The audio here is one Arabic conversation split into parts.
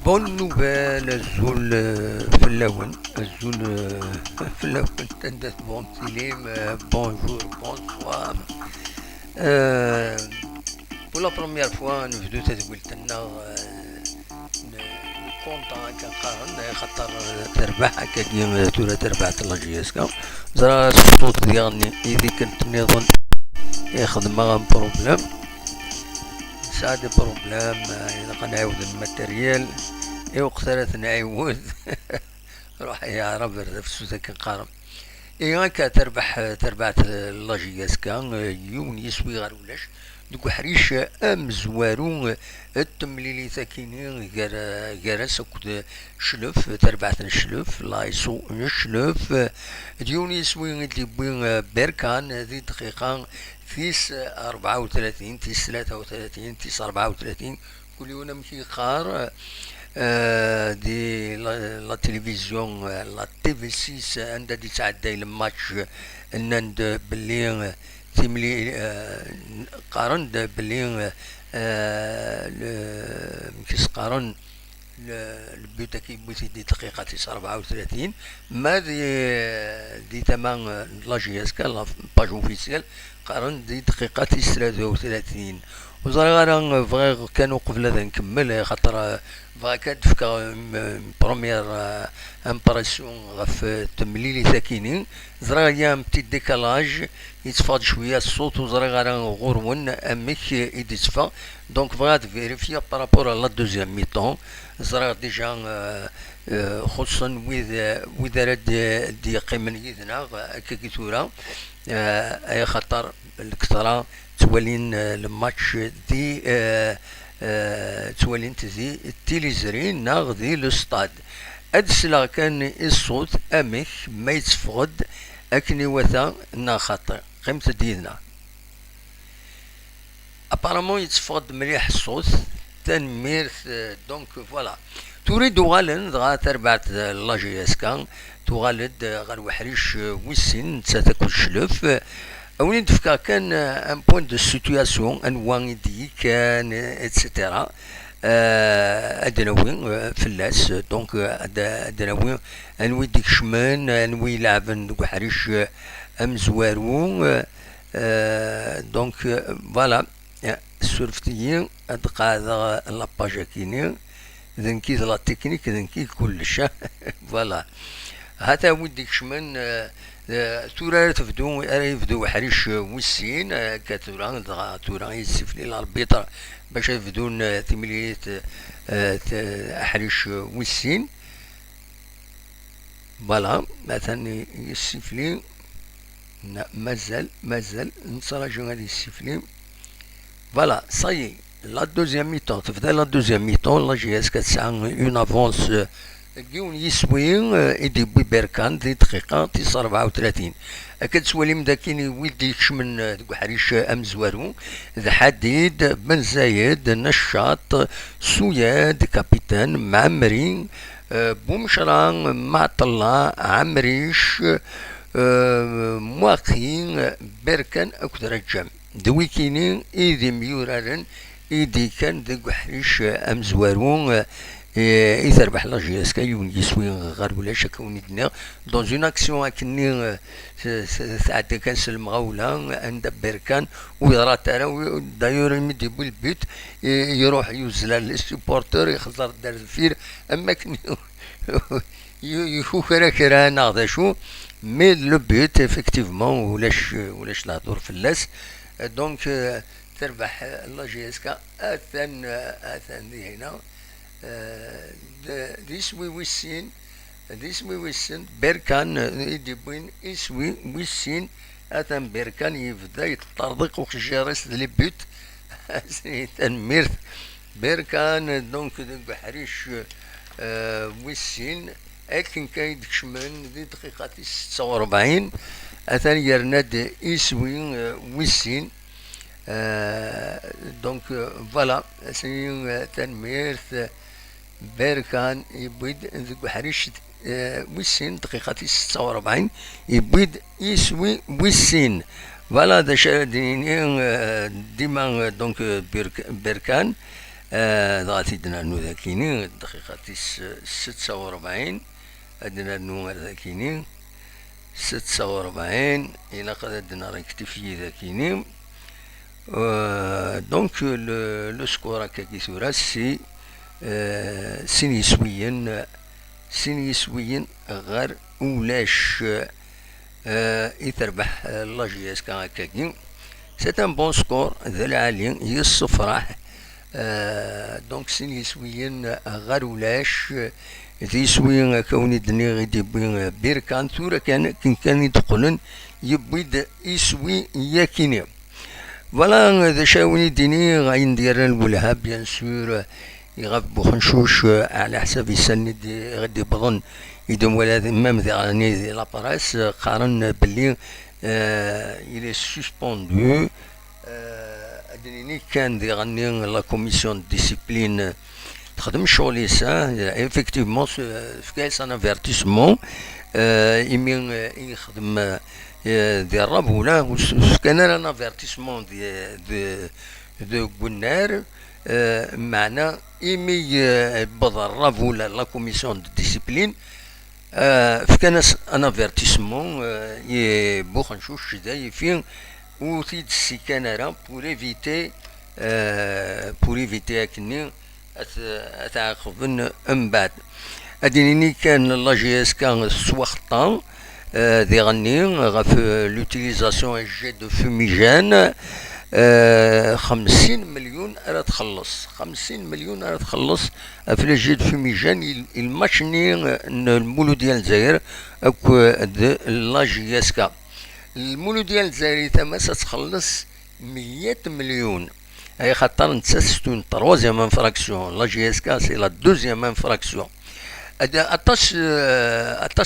Bonne nouvelle, Azul Flawen, Azul Flawen, Tendet Bon Tilim, bonjour, bonsoir. Euh, pour la première fois, nous venons de قلتنا كونطا كنقارن خاطر تربح كاين تورا تربحت لاجياسكا زرا الصوت ديالني إذا كنت نظن يخدم بروبليم سعد بروبليم إذا قنعاود الماتريال وقتها نعاود روح يعرف في السوسة كنقارن هكا تربعت لاجياسكا يوم يسوي غير ولاش دوك حريش مزوارو التمليلي ثاكيني غير سكت شلف تربعت الشلف لايصو الشلف ديون يسوي اللي بين بركان هذه دقيقة تيس 34 تيس 33 تيس 34 كل يوم مشي قار دي لا تلفزيون لا تي في 6 عندها دي تعدى الماتش نند بلي تيملي قارن بلي كيس قارن البيوت كي بوتي دي دقيقة 34 ما دي تمام لاجياسكا لا باج اوفيسيال قارن دي دقيقة 33 وزرا غير فغي كانوا قبل هذا نكمل خاطر فغا كانت فكا بروميير امبرسيون غف التمليلي ساكنين زرا يا بتي ديكالاج يتفاد شويه الصوت وزرا غير غورون امك يديتفا دونك بغات فيريفيا بارابور لا دوزيام ميطون زرا ديجا خصوصا وإذا راد دي قيمن يدنا كي تورا اي خطر الكثرة تولين الماتش دي تولين تزي التليزرين ناغ دي لستاد ادسلا كان الصوت امك ما يتفقد اكني وثا نا خاطر قيمة ديالنا ابارامون يتفقد مليح الصوت تنميرث دونك فوالا تريد غالن دغا تربعت لاجياسكا تغالد غير وحريش ويسين تاكل شلف اولين تفكا كان ان بوين دو سيتوياسيون انواع دي كان اتسيتيرا ادناوي فلاس دونك ادناوي انوي ديك شمان انوي لعبن دوك حريش امزوارو دونك فوالا سورفتيين ادقا لاباجا كيني ذنكي لا تكنيك ذنكي كلش فوالا هذا وديك شمن تورا تفدو يفدو حريش وسين كتورا تورا يسفلي الاربيطر باش يفدون ثمليات حريش وسين فوالا مثلا يسفلي مازال نصراجو هذه السفلي فوالا صاي la deuxième mi-temps تفضل la deuxième mi-temps la GS كتسعى اون افونس كيون يسوين يدي بركان دي دقيقة 34 كتسوالي مداكين ويديكش من حريش امزوارو ذا حديد بن زايد نشاط سوياد كابيتان معمرين بومشران معطلة عمريش مواقين بركان اكثر الجم دويكينين ايدي ميورارن إيدي كان ديك حريش أمزوارون يتربح لاجياسكا يسوي غير ولا شكون يدنا دون اون اكسيون هاكني ساعات كان المغاولة عند بركان ويرى ترى دايور يمد يبو البيت يروح يوزل السبورتر يخزر دار الفير اما كن يخوكرا كرا ناضا شو مي لو بيت افكتيفمون ولاش الهضور فلاس دونك تربح لاجياسكا اثن دي هنا ديسوي ويسين بركان يديبوين يسوي ويسين اثن بركان يبدا يتطردق وخجارس لي بيوت تنميرت بركان دونك بحريش ويسين اكن كاين شمن دي دقيقة 46 اثن يرناد يسوي ويسين دونك فوالا سي تنميرت بركان يبيد ذوك حريش ويسين دقيقة 46 يبيد يسوي ويسين فوالا ديما دونك بركان ضغطي دنا نو ذاكيني الدقيقة 46 أدنا نو ذاكيني 46 إلى قد أدنا ريكتيفي ذاكيني. دونك لو سكور هكا كي ثورا سي سين يسويا غير ولاش يتربح لا جي اس كا هكاكي. سي ان بون سكور ذا العالي يصفرح. دونك سين يسويا غير ولاش ذي سويا كوني دني غيدي بيركان ثورا كان يدخلن يبيد يسوي ياكيني. فوالا ذا شاوني ديني غايندير الولها بيان سور يغاب بوخنشوش على حساب يسند غادي بظن يدوم ولا مام ذي غاني ذي لاباراس قارن بلي إلي سوسبوندو. أدنيني كان ذي غاني لا كوميسيون ديسيبلين تخدم شغليسا إفكتيفمون في كاس ان افيرتيسمون يمين يخدم دي الرابولة كان ان افيرتيسمون دي قنار معنا إيمي بضر الرابولة لا كوميسيون دي ديسيبلين فكان ان افيرتيسمون يبوخ نشوش داي فين وثيد السيكانرا بور ايفيتي اكني اتعاقبن من بعد. اديني كان لا جي اس كان سوختان دي غني غاف لوتيليزاسيون جي دو فوميجان 50 مليون راه تخلص 50 مليون راه تخلص في الجي دو فوميجان الماشني المولو ديال الجزائر اكو لا جي اس كا. المولو ديال الجزائر تما تخلص 100 مليون. اي خاطر نتسستون تروازيام انفراكسيون لا جي اس كا سي لا دوزيام انفراكسيون. اتاش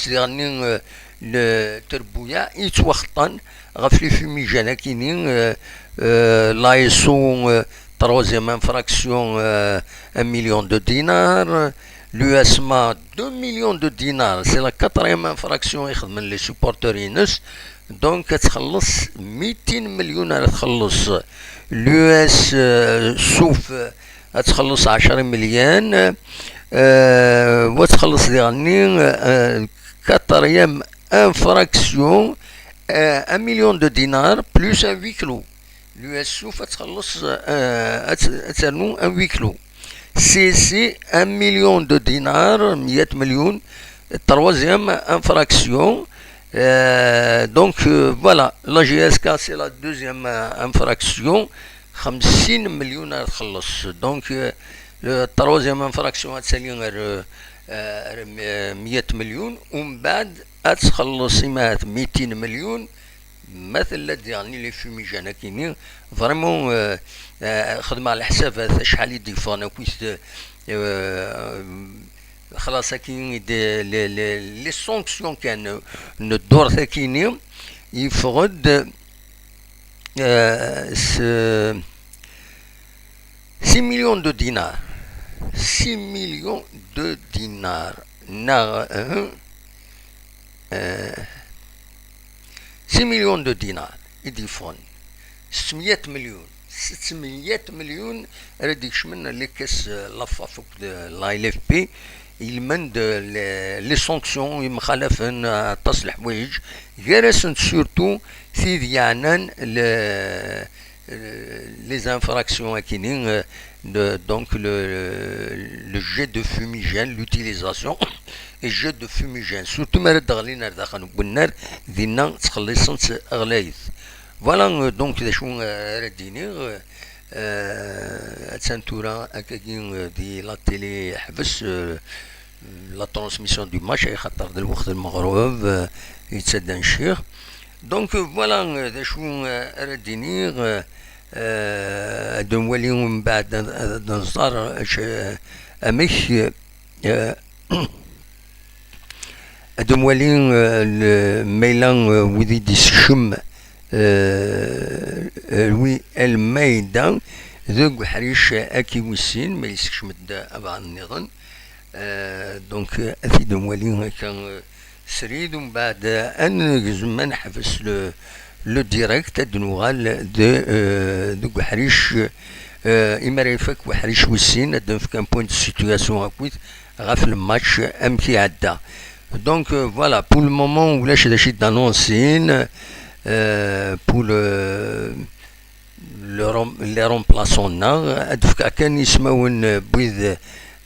دي غني التربويا يتوخطن غاف لي فوميجان كاينين لايسو تروازيام انفراكسيون 1 مليون دو دينار. لو اسما 2 مليون دو دينار سي لا كاتريام انفراكسيون يخدم لي سوبورتورينس. دونك تخلص 200 مليون راه تخلص. لو اس سوف تخلص 10 مليون وتخلص يعني كاتريام انفراكسيون 1 مليون دو دينار بلوس ان ويكلو. لو اس سوف تخلص تسرنو ان ويكلو. سي 1 مليون دو دينار 100 مليون تروازيام انفراكسيون. دونك فوالا لا جي اس كا سي لا دوزيام انفراكسيون 50 مليون تخلص. دونك التروازيام انفراكسيون تسالي غير 100 مليون ومن بعد تخلص 200 مليون مثلا يعني لي فوميجان كاينين فريمون خدمه على حساب شحال يديفون كويس خلاص كاين لي سونكسيون كان الدور ثاكيني يفقد 6 مليون دو دينار. 6 مليون دو دينار 6 مليون دو دينار يديفون 600 مليون راه يكشمن لي كاس لافا فوق لا اف بي يلمند لي سونكسيون مخالفين تصل حوايج غيرسن سورتو في ديانان les infractions كاينين. donc le jet de fumigène, l'utilisation et jet de fumigène surtout ما داخلين داخل بالنار دينا تخلصن اغلايث. فوالا دونك شنو رديني تسانتورا هكاكين دي لا تيلي حبس لا ترانسميسيون دو ماتش خاطر د الوقت المغرب يتسدى الشيخ. دونك فوالا ذا شنو رديني دنولي من بعد نصدر امش دنولي الميلان وذي ديسشم وي الميدان ذوق حريش اكي وسين ما يسكشم ابا النظام. دونك اثي دنولي كان سريد ومن بعد ان زمان حبس لو ديريكت دنوغال دو حريش إما يفك وحريش وسين أدن في كان بوينت سيتوياسيون أكويت غاف الماتش أمكي عدا. دونك فوالا بور لو مومون ولاش هذا شي دانونسين بور لي رومبلاسون ادفك كان يسمون بويذ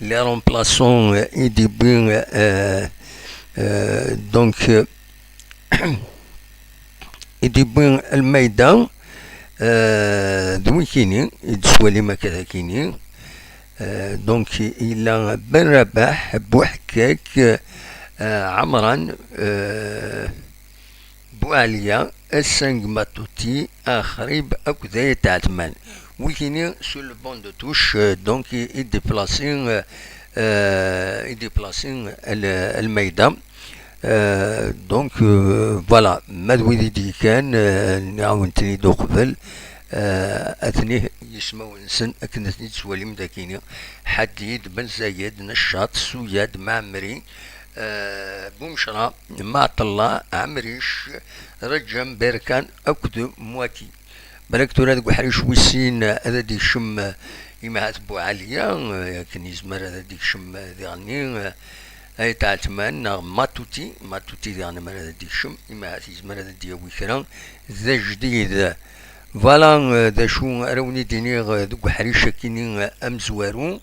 لي رومبلاسون ايدي بين دونك يدي بين الميدان دوي كيني يدسوالي ما كذا كيني دونك إلا بن رباح بوحكاك عمران بوعليا السنج ماتوتي اخريب اكو تعتمان ويكيني سو لو بون دو توش دونك يديبلاسين الميدان دونك فوالا مادوي دي كان نعاونتني دو قبل اثنيه يسمو نسن اكنتني تسوالي مداكيني حديد بن زايد نشاط سوياد معمري بومشرا معطلة عمريش رجم بيركان أكد مواتي بالك تورا ديك حريش ويسين هذا ديك شم يما بو عالية كان يزمر هذا ديك شم ديغني هاي تعتمان ماتوتي ديغني مر هذا ديك شم يما يزمر هذا ديك ويكران ذا جديد فوالا ذا شو روني دينيغ دوك حريش كيني أمزوارو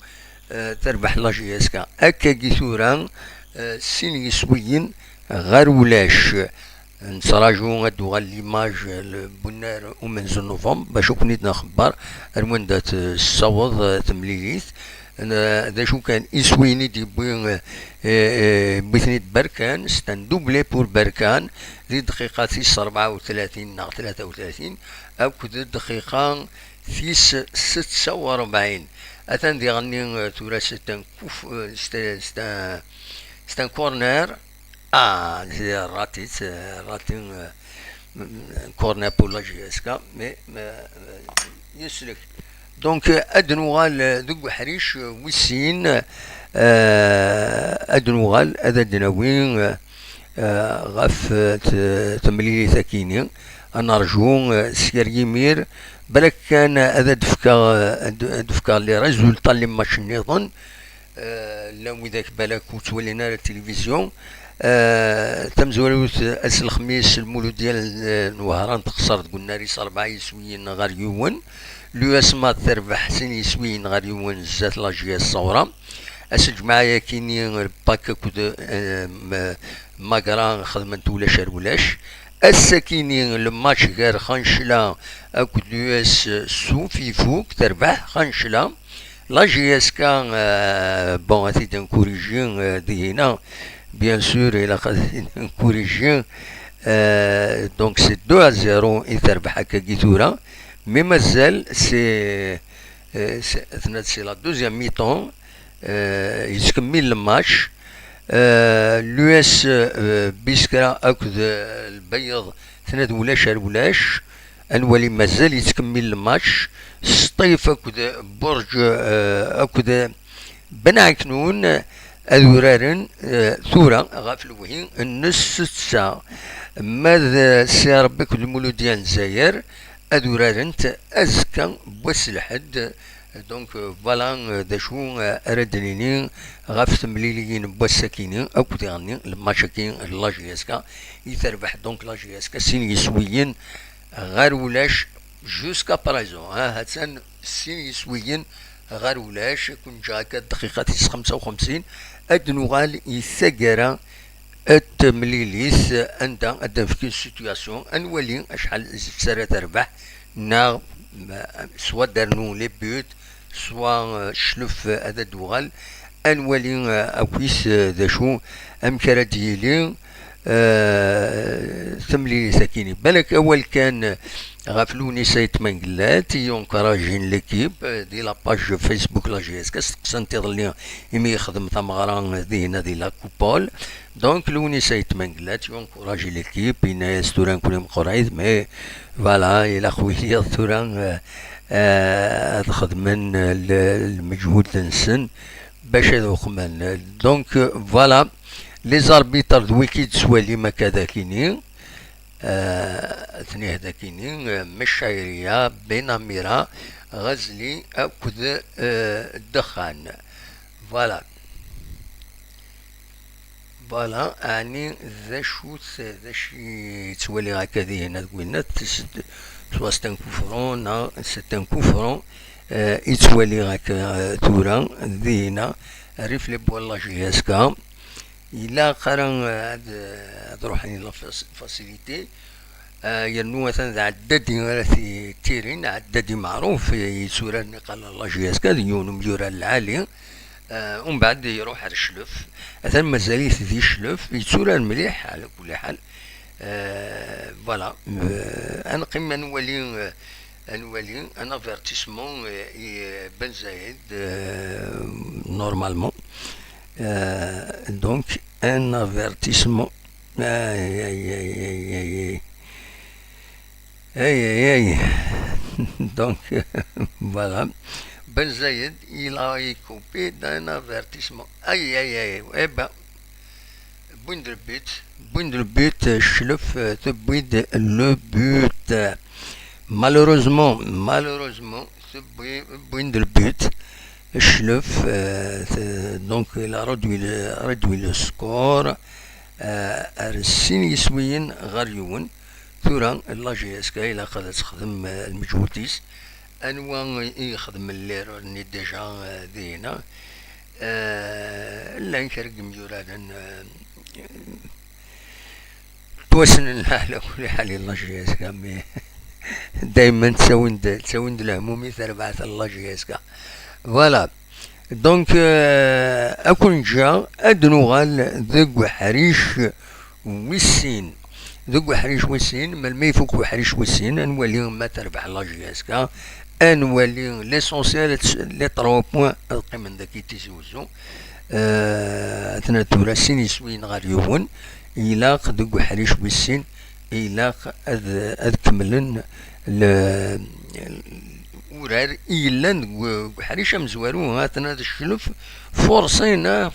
تربح لاجي اسكا أكا جيثوران سين يسويين غير ولاش نتراجعو غادو غا ليماج البنار ومنزل نوفمبر باش كنت نخبر المهم دات الصوض تمليليت دا شو كان يسويني دي بوين بثنيت بركان ستان دوبلي بور بركان دي دقيقة 34 ناغ 33 أو كده دقيقة 46 أتان دي غني تورا ستان كوف ستان كورنر راتين كورنر بور لا جي اس كا مي يسلك دونك ادنوغال دوك حريش ويسين ادنوغال هذا دناوين غاف تمليلي ثاكيني نرجو سير يمير بالك كان هذا دفكا لي ريزولطا اللي ماتش نظن لو ذاك بالك وتولينا التلفزيون تمزولوت اس الخميس المولود ديال نوهران تخسرت قلنا ريس 4 يسويين غير يوون لو اسما تربح سن يسويين غير يوون زات لاجي الصورة اس الجماعة كيني باكا كود ماكران خدمت ولا شار ولاش السكيني الماتش غير خنشلا اكو لو اس سو فيفوك تربح خنشلا لا جي اس كان بون غادي تنكوريجي دي هنا بيان سور الى غادي نكوريجي دونك سي 2-0 يتربح هكا كيتورا مي مازال سي لا دوزيام ميطون يتكمل الماتش لو اس بيسكرا اكد البيض ثناد ولاش انولي مازال يتكمل الماتش سطيف اكد برج اكد بنعكنون اذورارن ثورة غافلوهين النص ساعة ماذا سي ربك المولود ديال الجزائر اذورارن ازكى بوس الحد دونك فوالا دا شو اردنيني غاف تمليليين بوساكيني او كتغني الماتشاكين لا جي اس كا يتربح دونك لا جي اس كا سين يسويين غير ولاش جوسكا بريزون هاتسان سين يسويين غير ولاش كون جاكا دقيقة 55 ادنوغال يثقرا التمليليس عندها ادن في سيتوياسيون انولي اشحال سارة تربح نا سوا دارنو لي بيوت سوا شلف هذا دوغال انولي اكويس ذا شو امكرا ديالي ثملي ساكيني بالك اول كان غافلوني سايت منقلات يونكراجين ليكيب دي لاباج فيسبوك لا جي اس كاس سنتظر لي يمي يخدم ثمغران هنا دي لا كوبول دونك لوني سايت منقلات يونكراجي ليكيب بين ستوران كوني مقرايد مي فوالا الى خويا ستوران خدمن المجهود تنسن باش هذا خمان دونك فوالا لي زاربيتر دويكي تسوالي ما كذا كيني اثني هذاكيني مشايرية بنمرة غزلي أكد الدخان. فوالا فوالا يعني ذا شوت ذا شي تولي هكذا هنا تقولنا سوا ستان كوفرون ستان كوفرون يتولي هكا تورا ذينا ريف لي بوالا جياسكا إلا قرن هاد روحني لا فاسيليتي يرنو مثلا عدادي في تيرين عدادي معروف يسورا قال الله جياسكا يونو مجورا العالي ومن بعد يروح على الشلف مثلا مازاليت ذي الشلف يتسورا مليح على كل حال. فوالا انا قيمة نولي ان افيرتيسمون بن زايد نورمالمون دونك ان افيرتيسمون اي دونك فوالا بن زايد il a écopé d'un avertissement. Eh ben, Bouyne le but, Schluff te bouide le but. Malheureusement, ce Bouyne le but, Schluff, donc il a réduit le score. أرسين يسوين غاريون ثورا الله جياسكا إلا قد تخدم المجهوديس أنوا يخدم اللي راني ديجا دينا لا نكرق مجورادا توسن على كل حال الله جياسكا دايما تساوند الهمومي ثربعة الله جياسكا. فوالا دونك أكون جا أدنوغال ذق حريش ويسين ذق حريش ويسين ملما يفوق وحريش ويسين نولي ما تربح الله جياسكا نولي ليسونسيال لي 3 بوان القيمة ذاك تيزوزو ثنا تورا سين يسوين غار يوون إلاق ذق حريش ويسين إلاق أذ كملن ورار إيلان حريشة مزوارو هاتنا الشلف فورسينا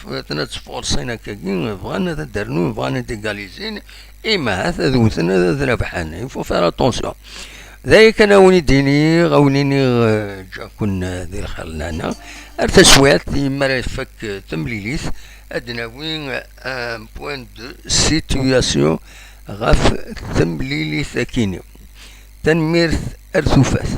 فورسينا كاكين بغانا درنو بغانا ديغاليزين إما هذا ذوثنا ذا ربحان يفو فير أطونسيون ذاك أنا ونيديني غاونيني جاكون ذي الخلانا أرتسوات إما يفك تمليليث أدناوين ان بوان دو سيتوياسيون غاف تمليليث أكيني تنميرث أرثوفاث.